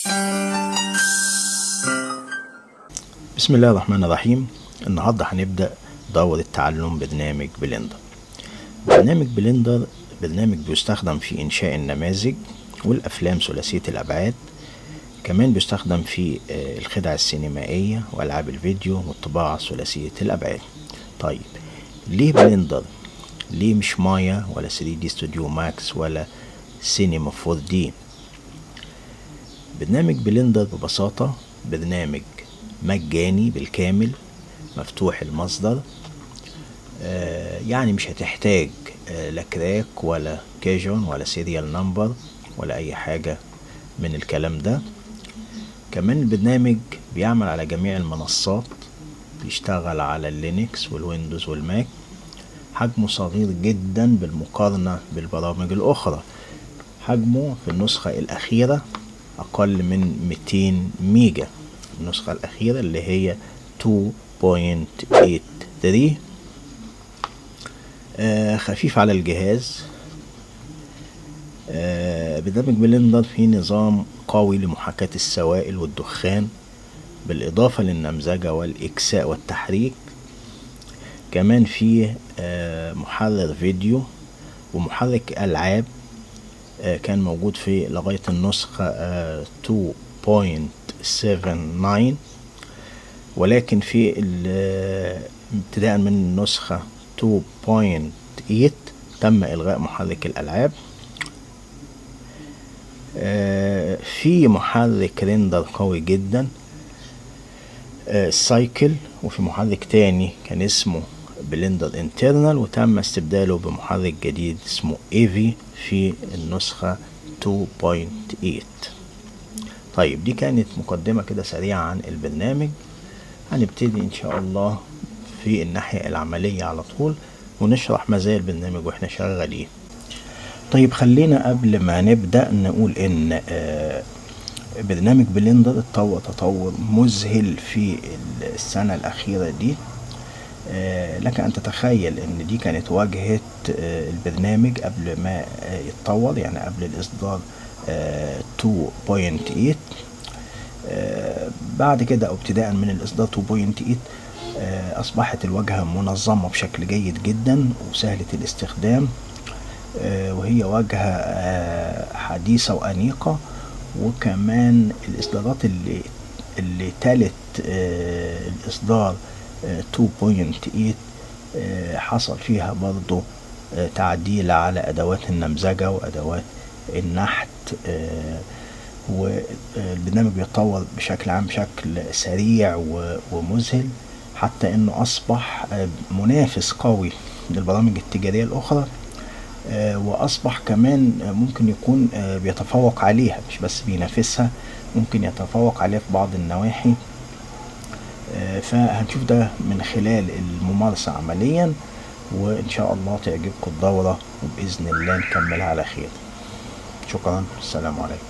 بسم الله الرحمن الرحيم. النهاردة هنبدأ دورة تعلم برنامج بلندر. برنامج بلندر برنامج بيستخدم في إنشاء النماذج والأفلام ثلاثية الأبعاد، كمان بيستخدم في الخدع السينمائية وألعاب الفيديو والطباعة ثلاثية الأبعاد. طيب ليه بلندر؟ ليه مش مايا ولا 3D ستوديو ماكس ولا سينما 4D؟ برنامج بلندر ببساطة برنامج مجاني بالكامل، مفتوح المصدر، يعني مش هتحتاج لا كراك ولا كاجون ولا سيريال نمبر ولا اي حاجة من الكلام ده. كمان البرنامج بيعمل على جميع المنصات، بيشتغل على اللينكس والويندوز والماك. حجمه صغير جدا بالمقارنة بالبرامج الاخرى، حجمه في النسخة الاخيرة اقل من 200 ميجا، النسخة الاخيرة اللي هي 2.83. خفيف على الجهاز. برنامج بلندر فيه نظام قوي لمحاكاة السوائل والدخان، بالإضافة للنمذجة والإكساء والتحريك. كمان فيه محرر فيديو ومحرك ألعاب، كان موجود في لغاية النسخة 2.79، ولكن في ابتداء من النسخة 2.8 تم إلغاء محرك الألعاب. في محرك ريندر قوي جدا سايكل، وفي محرك تاني كان اسمه بلندر انترنال وتم استبداله بمحرك جديد اسمه ايفي في النسخة 2.8. طيب دي كانت مقدمة كده سريعة عن البرنامج. هنبتدي ان شاء الله في الناحية العملية على طول ونشرح مزايا البرنامج واحنا شغالين. طيب خلينا قبل ما نبدأ نقول ان برنامج بلندر اتطور تطور مذهل في السنة الأخيرة دي. لك أن تتخيل أن دي كانت واجهة البرنامج قبل ما يتطور، يعني قبل الإصدار 2.8. بعد كده أو ابتداء من الإصدار 2.8 أصبحت الواجهة منظمة بشكل جيد جدا وسهلة الاستخدام، وهي واجهة حديثة وأنيقة. وكمان الإصدارات اللي تالت الإصدار 2.8 حصل فيها برضو تعديل على أدوات النمذجة وأدوات النحت، والبرنامج بيتطور بشكل عام بشكل سريع ومذهل، حتى انه اصبح منافس قوي للبرامج التجارية الاخرى، واصبح كمان ممكن يكون بيتفوق عليها، مش بس بينافسها، ممكن يتفوق عليها في بعض النواحي. فهنشوف ده من خلال الممارسة عمليا، وان شاء الله تعجبكم الدورة وبإذن الله نكملها على خير. شكرا، السلام عليكم.